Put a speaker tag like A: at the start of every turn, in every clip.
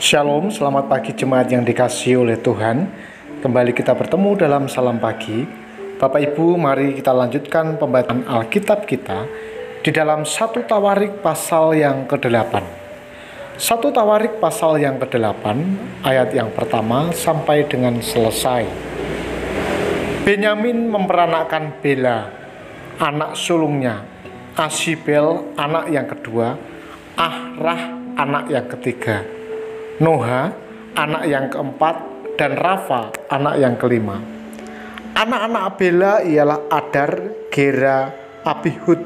A: Shalom, selamat pagi jemaat yang dikasihi oleh Tuhan. Kembali kita bertemu dalam Salam Pagi. Bapak Ibu, mari kita lanjutkan pembacaan Alkitab kita di dalam 1 Tawarik pasal yang ke-8. 1 Tawarik pasal yang ke-8, ayat yang pertama sampai dengan selesai. Benyamin memperanakkan Bela, anak sulungnya, Asibel, anak yang kedua, Ahrah, anak yang ketiga, Noha, anak yang keempat, dan Rafa, anak yang kelima. Anak-anak Bela ialah Adar, Gera, Abihud,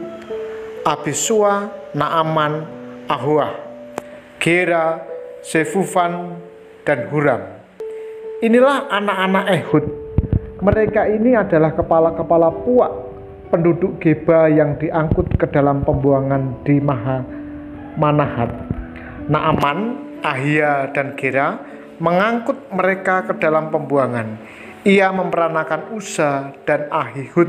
A: Abisua, Naaman, Ahoah, Gera, Sefufan, dan Huram. Inilah anak-anak Ehud. Mereka ini adalah kepala-kepala puak penduduk Geba yang diangkut ke dalam pembuangan di Manahat. Naaman, Ahia, dan Gera mengangkut mereka ke dalam pembuangan. Ia memperanakan Uza dan Ahihud.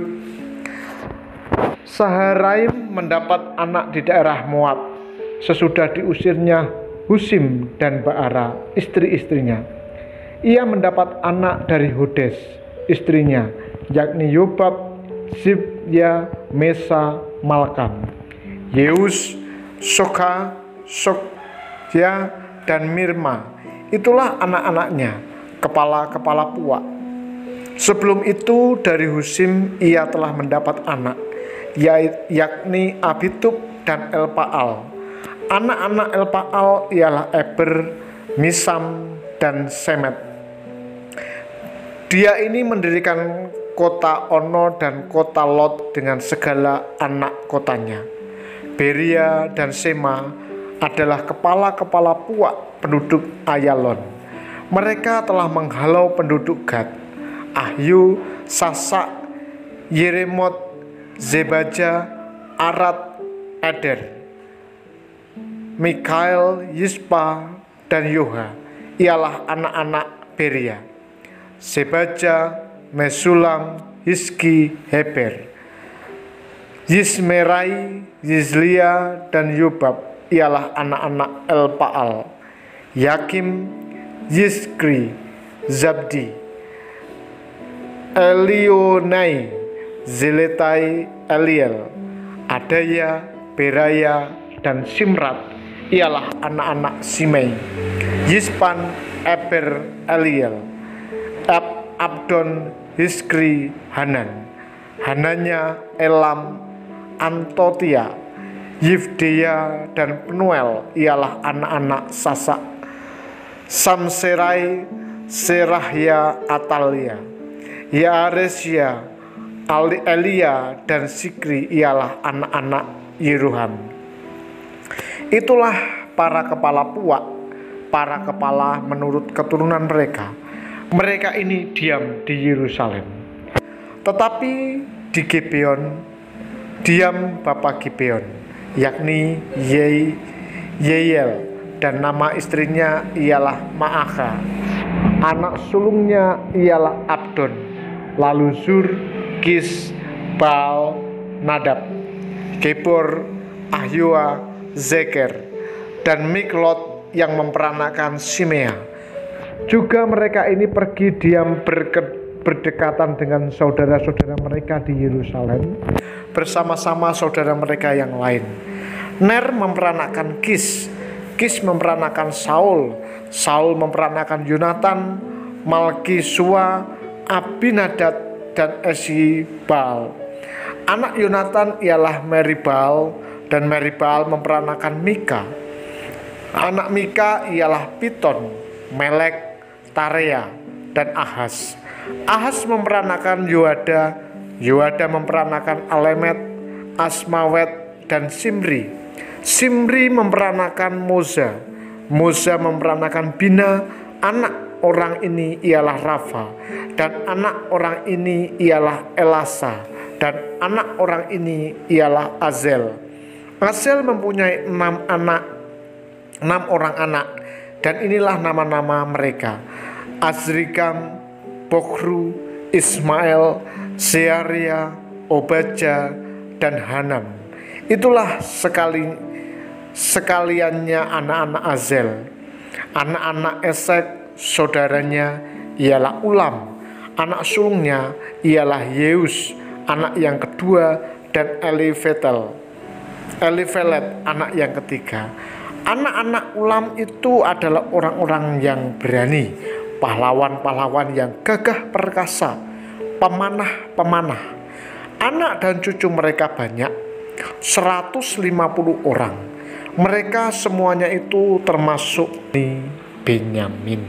A: Saharaim mendapat anak di daerah Moab sesudah diusirnya Husim dan Baara, istri-istrinya. Ia mendapat anak dari Hodes, istrinya, yakni Yobab, Zibya, Mesa, Malkam, Yeus, Soka, Sokya, dan Mirma. Itulah anak-anaknya, kepala-kepala puak. Sebelum itu dari Husim ia telah mendapat anak, yakni Abitub dan Elpaal. Anak-anak Elpaal ialah Eber, Misam, dan Semet. Dia ini mendirikan kota Ono dan kota Lot dengan segala anak kotanya. Beria dan Sema adalah kepala-kepala puak penduduk Ayalon. Mereka telah menghalau penduduk Gad, Ahyu, Sasak, Yeremot, Zebaja, Arad, Eder, Mikael, Yispa, dan Yoha. Ialah anak-anak Beria. Zebaja, Mesulam, Hizki, Heber, Yismerai, Yizlia, dan Yobab ialah anak-anak Elpaal. Yakim, Yizkri, Zabdi, Elionai, Zeletai, Eliel, Adaya, Beraya, dan Simrat ialah anak-anak Simei. Yispan, Eber, Eliel, Abdon, Hizkri, Hanan. Hananya, Elam, Antotia, Yifdeya, dan Penuel ialah anak-anak Sasak. Samserai, Serahya, Atalia, Yaaresya, Elia, dan Sikri ialah anak-anak Yeroham. Itulah para kepala puak, para kepala menurut keturunan mereka. Mereka ini diam di Yerusalem. Tetapi di Gibeon diam Bapak Gibeon, yakni Yeyel, dan nama istrinya ialah Maakha. Anak sulungnya ialah Abdon, lalu Zur, Kis, Baal, Nadab, Gebor, Ahyua, Zeker, dan Miklot yang memperanakan Simea. Juga mereka ini pergi diam berdekatan dengan saudara-saudara mereka di Yerusalem bersama-sama saudara mereka yang lain. Ner memperanakan Kis, Kis memperanakan Saul, Saul memperanakan Yonatan, Malkisua, Abinadab, dan Esibal. Anak Yonatan ialah Meribal, dan Meribal memperanakan Mika. Anak Mika ialah Piton, Melek, Tarea, dan Ahaz. Ahaz memperanakan Yoada, Yoada memperanakan Alemet, Asmawet, dan Simri. Simri memperanakan Moza, Moza memperanakan Bina. Anak orang ini ialah Rafa, dan anak orang ini ialah Elasa, dan anak orang ini ialah Azel. Azel mempunyai 6 orang anak, dan inilah nama-nama mereka: Azrikam, Bokhru, Ismail, Searia, Obaja, dan Hanan. Itulah sekaliannya anak-anak Azel. Anak-anak Esek saudaranya ialah Ulam, anak sulungnya ialah Yeus, anak yang kedua, dan Elifelet, anak yang ketiga. Anak-anak Ulam itu adalah orang-orang yang berani, pahlawan-pahlawan yang gagah perkasa, pemanah-pemanah. Anak dan cucu mereka banyak, 150 orang. Mereka semuanya itu termasuk Benyamin.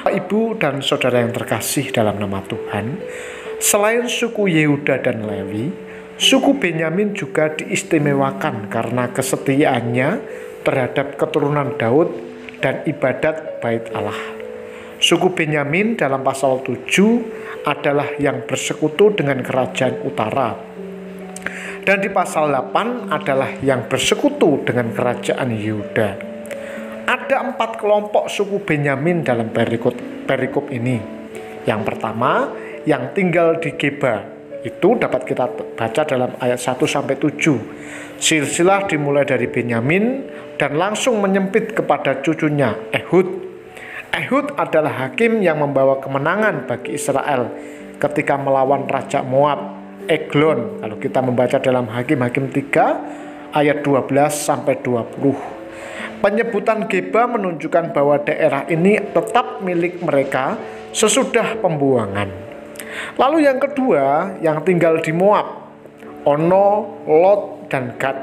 A: Ibu dan saudara yang terkasih dalam nama Tuhan, selain suku Yehuda dan Lewi, suku Benyamin juga diistimewakan karena kesetiaannya terhadap keturunan Daud dan ibadat bait Allah. Suku Benyamin dalam pasal 7 adalah yang bersekutu dengan kerajaan utara. Dan di pasal 8 adalah yang bersekutu dengan kerajaan Yehuda. Ada 4 kelompok suku Benyamin dalam perikop ini. Yang pertama, yang tinggal di Geba. Itu dapat kita baca dalam ayat 1-7. Silsilah dimulai dari Benyamin dan langsung menyempit kepada cucunya Ehud. Ehud adalah hakim yang membawa kemenangan bagi Israel ketika melawan Raja Moab, Eglon, kalau kita membaca dalam Hakim-Hakim 3 ayat 12-20. Penyebutan Geba menunjukkan bahwa daerah ini tetap milik mereka sesudah pembuangan. Lalu yang kedua, yang tinggal di Moab, Ono, Lot, dan Gad.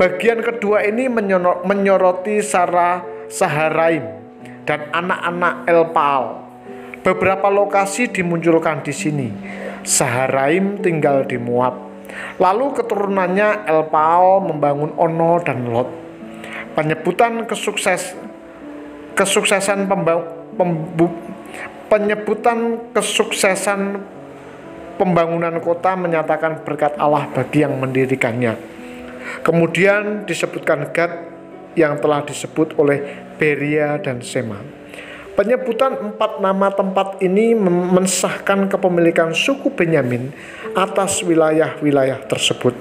A: Bagian kedua ini menyoroti Saharaim dan anak-anak Elpaal. Beberapa lokasi dimunculkan di sini. Saharaim tinggal di Moab. Lalu keturunannya Elpaal membangun Ono dan Lot. Penyebutan kesuksesan pembangunan kota menyatakan berkat Allah bagi yang mendirikannya. Kemudian disebutkan Gad yang telah disebut oleh Beria dan Sema. Penyebutan 4 nama tempat ini mensahkan kepemilikan suku Benyamin atas wilayah-wilayah tersebut.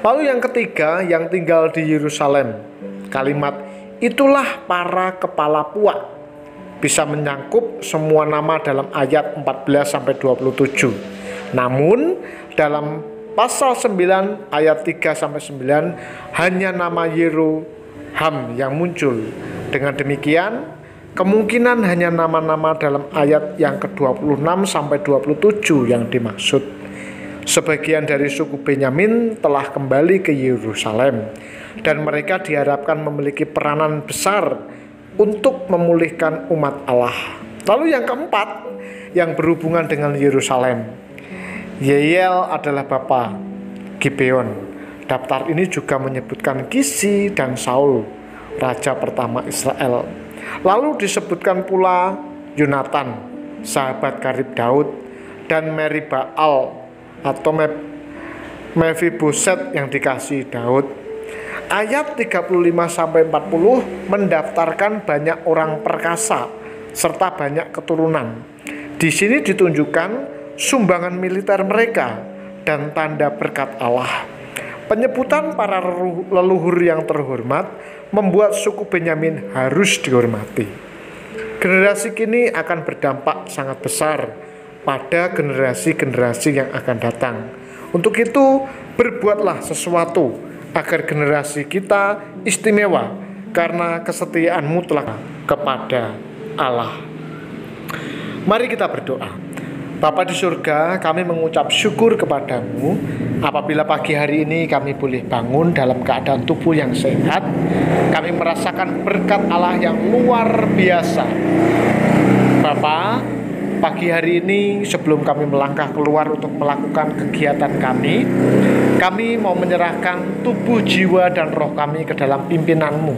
A: Lalu yang ketiga, yang tinggal di Yerusalem. Kalimat itulah para kepala puak bisa menyangkup semua nama dalam ayat 14-27. Namun dalam pasal 9 ayat 3-9 hanya nama Yeroham yang muncul. Dengan demikian kemungkinan hanya nama-nama dalam ayat yang ke-26-27 yang dimaksud. Sebagian dari suku Benyamin telah kembali ke Yerusalem dan mereka diharapkan memiliki peranan besar untuk memulihkan umat Allah. Lalu yang keempat, yang berhubungan dengan Yerusalem. Yeiel adalah bapa Gibeon. Daftar ini juga menyebutkan Kisi dan Saul, raja pertama Israel. Lalu disebutkan pula Yonatan, sahabat karib Daud, dan Meribaal atau Mefiboset yang dikasihi Daud. Ayat 35-40 mendaftarkan banyak orang perkasa serta banyak keturunan. Di sini ditunjukkan sumbangan militer mereka dan tanda berkat Allah. Penyebutan para leluhur yang terhormat membuat suku Benyamin harus dihormati. Generasi kini akan berdampak sangat besar pada generasi-generasi yang akan datang. Untuk itu, berbuatlah sesuatu agar generasi kita istimewa karena kesetiaan mutlak kepada Allah. Mari kita berdoa. Bapa di surga, kami mengucap syukur kepadamu apabila pagi hari ini kami boleh bangun dalam keadaan tubuh yang sehat. Kami merasakan berkat Allah yang luar biasa. Bapa, pagi hari ini sebelum kami melangkah keluar untuk melakukan kegiatan kami mau menyerahkan tubuh, jiwa, dan roh kami ke dalam pimpinan-Mu.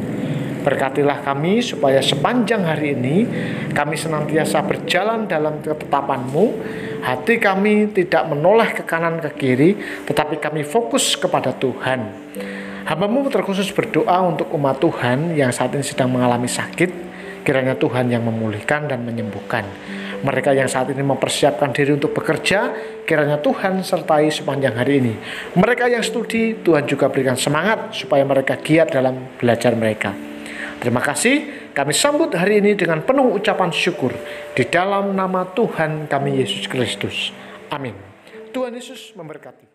A: Berkatilah kami supaya sepanjang hari ini kami senantiasa berjalan dalam ketetapan-Mu. Hati kami tidak menoleh ke kanan ke kiri, tetapi kami fokus kepada Tuhan. Hamba-Mu terkhusus berdoa untuk umat Tuhan yang saat ini sedang mengalami sakit. Kiranya Tuhan yang memulihkan dan menyembuhkan. Mereka yang saat ini mempersiapkan diri untuk bekerja, kiranya Tuhan sertai sepanjang hari ini. Mereka yang studi, Tuhan juga berikan semangat supaya mereka giat dalam belajar mereka. Terima kasih, kami sambut hari ini dengan penuh ucapan syukur di dalam nama Tuhan kami Yesus Kristus. Amin. Tuhan Yesus memberkati.